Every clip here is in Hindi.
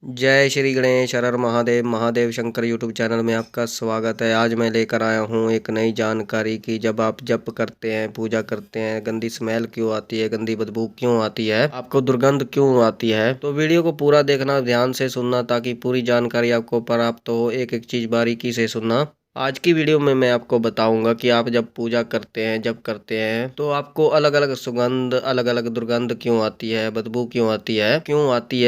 जय श्री गणेश हर हर महादेव महादेव शंकर यूट्यूब चैनल में आपका स्वागत है। आज मैं लेकर आया हूँ एक नई जानकारी कि जब आप जप करते हैं, पूजा करते हैं, गंदी स्मेल क्यों आती है, गंदी बदबू क्यों आती है, आपको दुर्गंध क्यों आती है। तो वीडियो को पूरा देखना, ध्यान से सुनना ताकि पूरी जानकारी आपको प्राप्त हो। एक एक चीज बारीकी से सुनना। आज की वीडियो में मैं आपको बताऊंगा कि आप जब पूजा करते हैं, जब करते हैं, तो आपको अलग अलग सुगंध, अलग अलग दुर्गंध क्यों आती है, बदबू क्यों आती है,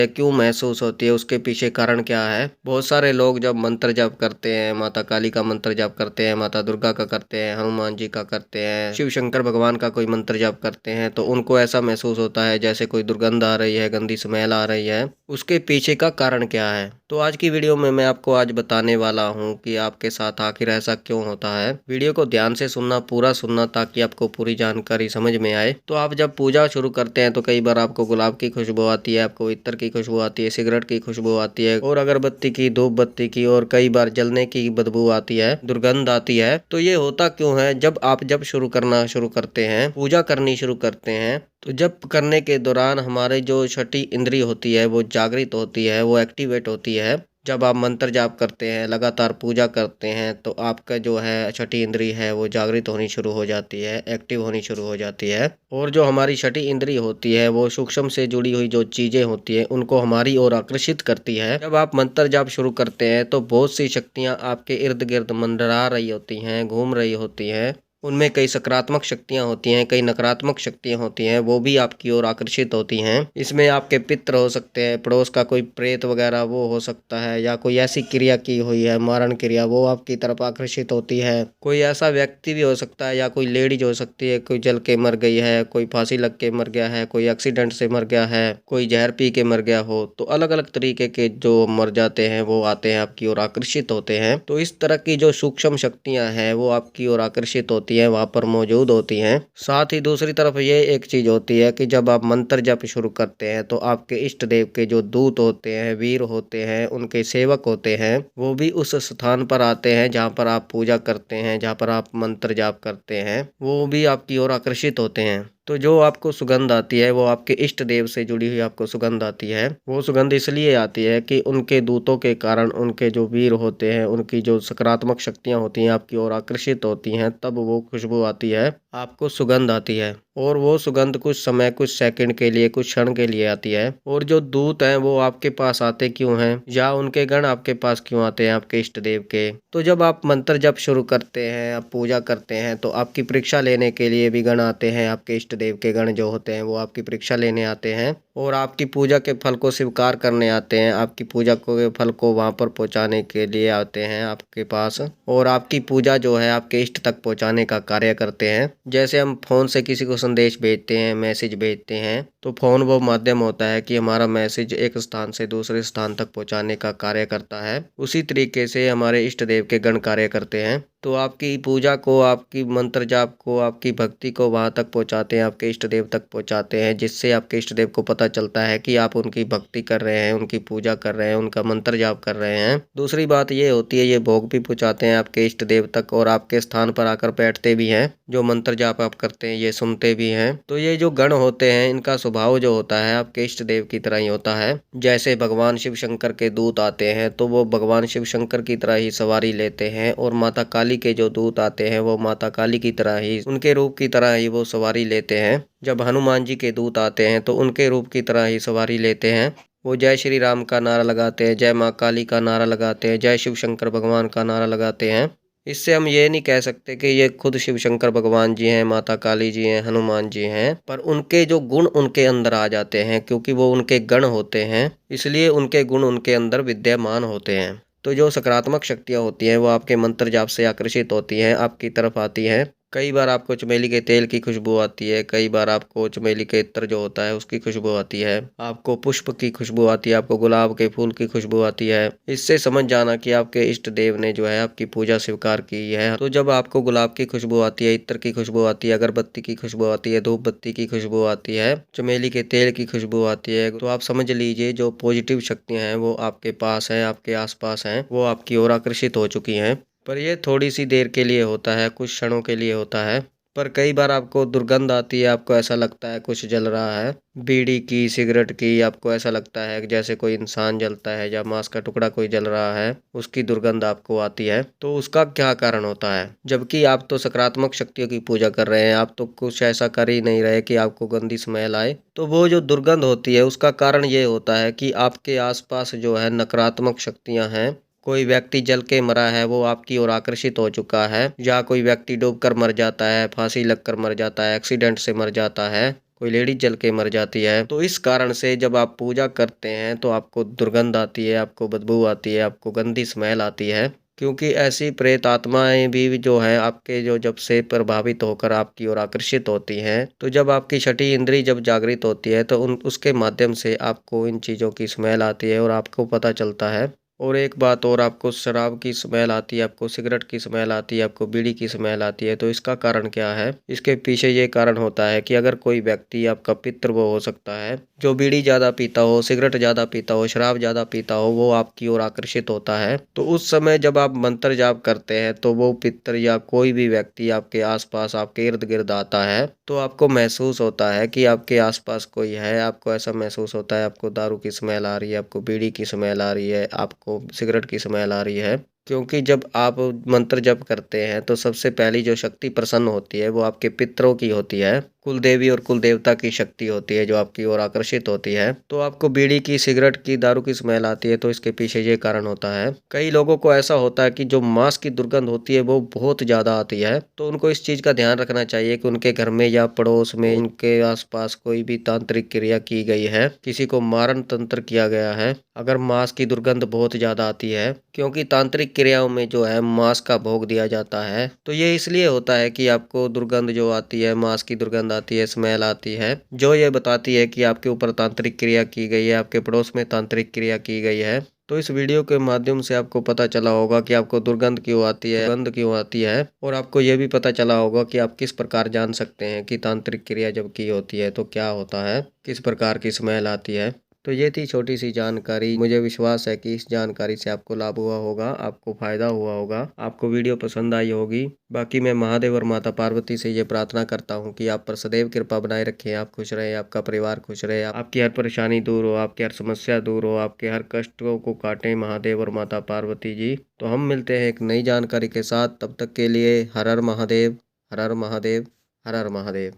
क्यों महसूस होती है, उसके पीछे कारण क्या है। बहुत सारे लोग जब मंत्र जप करते हैं, माता काली का मंत्र जप करते हैं, माता दुर्गा का करते हैं, हनुमान जी का करते हैं, शिव शंकर भगवान का कोई मंत्र जप करते हैं, तो उनको ऐसा महसूस होता है जैसे कोई दुर्गंध आ रही है, गंदी स्मेल आ रही है। उसके पीछे का कारण क्या है, तो आज की वीडियो में मैं आपको आज बताने वाला हूँ कि आपके साथ आखिर ऐसा क्यों होता है। वीडियो को ध्यान से सुनना, पूरा सुनना, ताकि आपको पूरी जानकारी समझ में आए। तो आप जब पूजा शुरू करते हैं तो कई बार आपको गुलाब की खुशबू आती है, आपको इत्र की खुशबू आती है, सिगरेट की खुशबू आती है, और अगरबत्ती की, धूप बत्ती की, और कई बार जलने की बदबू आती है, दुर्गंध आती है। तो ये होता क्यों है। जब शुरू करना शुरू करते हैं, पूजा करनी शुरू करते हैं, तो जब करने के दौरान हमारे जो छठी इंद्रिय होती है वो जागृत होती है, वो एक्टिवेट होती है। जब आप मंत्र जाप करते हैं, लगातार पूजा करते हैं, तो आपका जो है छठी इंद्रिय है वो जागृत होनी शुरू हो जाती है, एक्टिव होनी शुरू हो जाती है। और जो हमारी छठी इंद्रिय होती है वो सूक्ष्म से जुड़ी हुई जो चीजें होती है उनको हमारी ओर आकर्षित करती है। जब आप मंत्र जाप शुरू करते हैं तो बहुत सी शक्तियां आपके इर्द गिर्द मंडरा रही होती हैं, घूम रही होती हैं। उनमें कई सकारात्मक शक्तियां होती हैं, कई नकारात्मक शक्तियां होती हैं, वो भी आपकी ओर आकर्षित होती हैं। इसमें आपके पितर हो सकते हैं, पड़ोस का कोई प्रेत वगैरह वो हो सकता है, या कोई ऐसी क्रिया की हुई है, मारण क्रिया, वो आपकी तरफ आकर्षित होती है। कोई ऐसा व्यक्ति भी हो सकता है, या कोई लेडीज हो सकती है, कोई जल के मर गई है, कोई फांसी लग के मर गया है, कोई एक्सीडेंट से मर गया है, कोई जहर पी के मर गया हो। तो अलग अलग तरीके के जो मर जाते हैं वो आते हैं, आपकी ओर आकर्षित होते हैं। तो इस तरह की जो सूक्ष्म शक्तियां हैं वो आपकी ओर आकर्षित होती है, वहां पर मौजूद होती हैं। साथ ही दूसरी तरफ ये एक चीज होती है कि जब आप मंत्र जप शुरू करते हैं तो आपके इष्ट देव के जो दूत होते हैं, वीर होते हैं, उनके सेवक होते हैं, वो भी उस स्थान पर आते हैं जहाँ पर आप पूजा करते हैं, जहाँ पर आप मंत्र जाप करते हैं, वो भी आपकी ओर आकर्षित होते हैं। तो जो आपको सुगंध आती है वो आपके इष्ट देव से जुड़ी हुई आपको सुगंध आती है। वो सुगंध इसलिए आती है कि उनके दूतों के कारण, उनके जो वीर होते हैं, उनकी जो सकारात्मक शक्तियां होती हैं आपकी ओर आकर्षित होती हैं, तब वो खुशबू आती है, आपको सुगंध आती है। और वो सुगंध कुछ समय, कुछ सेकंड के लिए, कुछ क्षण के लिए आती है। और जो दूत हैं वो आपके पास आते क्यों हैं, या उनके गण आपके पास क्यों आते हैं, आपके इष्ट देव के। तो जब आप मंत्र जप शुरू करते हैं, आप पूजा करते हैं, तो आपकी परीक्षा लेने के लिए भी गण आते हैं। आपके इष्ट देव के गण जो होते हैं वो आपकी परीक्षा लेने आते हैं, और आपकी पूजा के फल को स्वीकार करने आते हैं, आपकी पूजा के फल को वहां पर पहुंचाने के लिए आते हैं आपके पास, और आपकी पूजा जो है आपके इष्ट तक पहुंचाने का कार्य करते हैं। जैसे हम फोन से किसी को संदेश भेजते हैं, मैसेज भेजते हैं, तो फोन वो माध्यम होता है कि हमारा मैसेज एक स्थान से दूसरे स्थान तक पहुंचाने का कार्य करता है। उसी तरीके से हमारे इष्ट देव के गण कार्य करते हैं। तो आपकी पूजा को, आपकी मंत्र जाप को, आपकी भक्ति को वहां तक पहुंचाते हैं, आपके इष्ट देव तक पहुंचाते हैं, जिससे आपके इष्ट देव को पता चलता है कि आप उनकी भक्ति कर रहे हैं, उनकी पूजा कर रहे हैं, उनका मंत्र जाप कर रहे हैं। दूसरी बात ये होती है, ये भोग भी पहुंचाते हैं आपके इष्ट देव तक, और आपके स्थान पर आकर बैठते भी हैं। जो मंत्र जाप आप करते हैं ये सुनते भी हैं। तो ये जो गण होते हैं इनका स्वभाव जो होता है आपके इष्ट देव की तरह ही होता है। जैसे भगवान शिव शंकर के दूत आते हैं तो वो भगवान शिव शंकर की तरह ही सवारी लेते हैं, और माता काली के जो दूत आते हैं वो माता काली की तरह ही, उनके रूप की तरह ही वो सवारी लेते हैं। जब हनुमान जी के दूत आते हैं तो उनके रूप की तरह ही सवारी लेते हैं। वो जय श्री राम का नारा लगाते हैं, जय माँ काली का नारा लगाते हैं, जय शिव शंकर भगवान का नारा लगाते हैं। इससे हम ये नहीं कह सकते कि ये खुद शिव शंकर भगवान जी हैं, माता काली जी हैं, हनुमान जी हैं, पर उनके जो गुण उनके अंदर आ जाते हैं, क्योंकि वो उनके गण होते हैं, इसलिए उनके गुण उनके अंदर विद्यमान होते हैं। तो जो सकारात्मक शक्तियाँ होती हैं वो आपके मंत्र जाप से आकर्षित होती हैं, आपकी तरफ आती हैं। कई बार आपको चमेली के तेल की खुशबू आती है, कई बार आपको चमेली के इत्र जो होता है उसकी खुशबू आती है, आपको पुष्प की खुशबू आती है, आपको गुलाब के फूल की खुशबू आती है। इससे समझ जाना कि आपके इष्ट देव ने जो है आपकी पूजा स्वीकार की है। तो जब आपको गुलाब की खुशबू आती है, इत्र की खुशबू आती है, अगरबत्ती की खुशबू आती है, धूप बत्ती की खुशबू आती है, चमेली के तेल की खुशबू आती है, तो आप समझ लीजिए जो पॉजिटिव शक्तियां हैं वो आपके पास हैं, आपके आसपास हैं, वो आपकी ओर आकर्षित हो चुकी हैं। पर यह थोड़ी सी देर के लिए होता है, कुछ क्षणों के लिए होता है। पर कई बार आपको दुर्गंध आती है, आपको ऐसा लगता है कुछ जल रहा है, बीड़ी की, सिगरेट की, आपको ऐसा लगता है कि जैसे कोई इंसान जलता है या मांस का टुकड़ा कोई जल रहा है, उसकी दुर्गंध आपको आती है। तो उसका क्या कारण होता है? जबकि आप तो सकारात्मक शक्तियों की पूजा कर रहे हैं, आप तो कुछ ऐसा कर ही नहीं रहे कि आपको गंदी स्मेल आए। तो वो जो दुर्गंध होती है उसका कारण ये होता है कि आपके आसपास जो है नकारात्मक शक्तियां हैं। कोई व्यक्ति जल के मरा है, वो आपकी ओर आकर्षित हो चुका है, या कोई व्यक्ति डूबकर मर जाता है, फांसी लगकर मर जाता है, एक्सीडेंट से मर जाता है, कोई लेडीज जल के मर जाती है। तो इस कारण से जब आप पूजा करते हैं तो आपको दुर्गंध आती है, आपको बदबू आती है, आपको गंदी स्मेल आती है। क्योंकि ऐसी प्रेत आत्माएं भी जो है आपके जो जब से प्रभावित होकर आपकी ओर आकर्षित होती हैं, तो जब आपकी छठी इंद्री जब जागृत होती है तो उन उसके माध्यम से आपको इन चीज़ों की स्मेल आती है और आपको पता चलता है। और एक बात और, आपको शराब की स्मेल आती है, आपको सिगरेट की स्मेल आती है, आपको बीड़ी की स्मेल आती है। तो इसका कारण क्या है? इसके पीछे ये कारण होता है कि अगर कोई व्यक्ति आपका पितृ वो हो सकता है, जो बीड़ी ज़्यादा पीता हो, सिगरेट ज़्यादा पीता हो, शराब ज़्यादा पीता हो, वो आपकी ओर आकर्षित होता है। तो उस समय जब आप मंत्र जाप करते हैं तो वो पितृ या कोई भी व्यक्ति आपके आसपास आपके इर्द गिर्द आता है, तो आपको महसूस होता है कि आपके आसपास कोई है। आपको ऐसा महसूस होता है, आपको दारू की स्मेल आ रही है, आपको बीड़ी की स्मेल आ रही है, आपको सिगरेट की स्मेल आ रही है। क्योंकि जब आप मंत्र जप करते हैं तो सबसे पहली जो शक्ति प्रसन्न होती है वो आपके पितरों की होती है, कुल देवी और कुल देवता की शक्ति होती है जो आपकी ओर आकर्षित होती है। तो आपको बीड़ी की, सिगरेट की, दारू की स्मेल आती है, तो इसके पीछे ये कारण होता है। कई लोगों को ऐसा होता है कि जो मांस की दुर्गंध होती है वो बहुत ज्यादा आती है, तो उनको इस चीज का ध्यान रखना चाहिए कि उनके घर में या पड़ोस में, उनके आसपास कोई भी तांत्रिक क्रिया की गई है, किसी को मारण तंत्र किया गया है, अगर मांस की दुर्गंध बहुत ज्यादा आती है। क्योंकि तांत्रिक क्रियाओं में जो है मांस का भोग दिया जाता है, तो ये इसलिए होता है कि आपको दुर्गंध जो आती है, मांस की दुर्गंध आती है, स्मेल आती है, जो ये बताती है कि आपके ऊपर तांत्रिक क्रिया की गई है, आपके पड़ोस में तांत्रिक क्रिया की गई है। तो इस वीडियो के माध्यम से आपको पता चला होगा कि आपको दुर्गंध क्यों आती है, गंध क्यों आती है, और आपको ये भी पता चला होगा कि आप किस प्रकार जान सकते हैं कि तांत्रिक क्रिया जब की होती है तो क्या होता है, किस प्रकार की स्मेल आती है। तो ये थी छोटी सी जानकारी। मुझे विश्वास है कि इस जानकारी से आपको लाभ हुआ होगा, आपको फायदा हुआ होगा, आपको वीडियो पसंद आई होगी। बाकी मैं महादेव और माता पार्वती से ये प्रार्थना करता हूँ कि आप पर सदैव कृपा बनाए रखें, आप खुश रहें, आपका परिवार खुश रहे, आपकी हर परेशानी दूर हो, आपकी हर समस्या दूर हो, आपके हर कष्टों को काटें महादेव और माता पार्वती जी। तो हम मिलते हैं एक नई जानकारी के साथ, तब तक के लिए हर हर महादेव, हर हर महादेव, हर हर महादेव।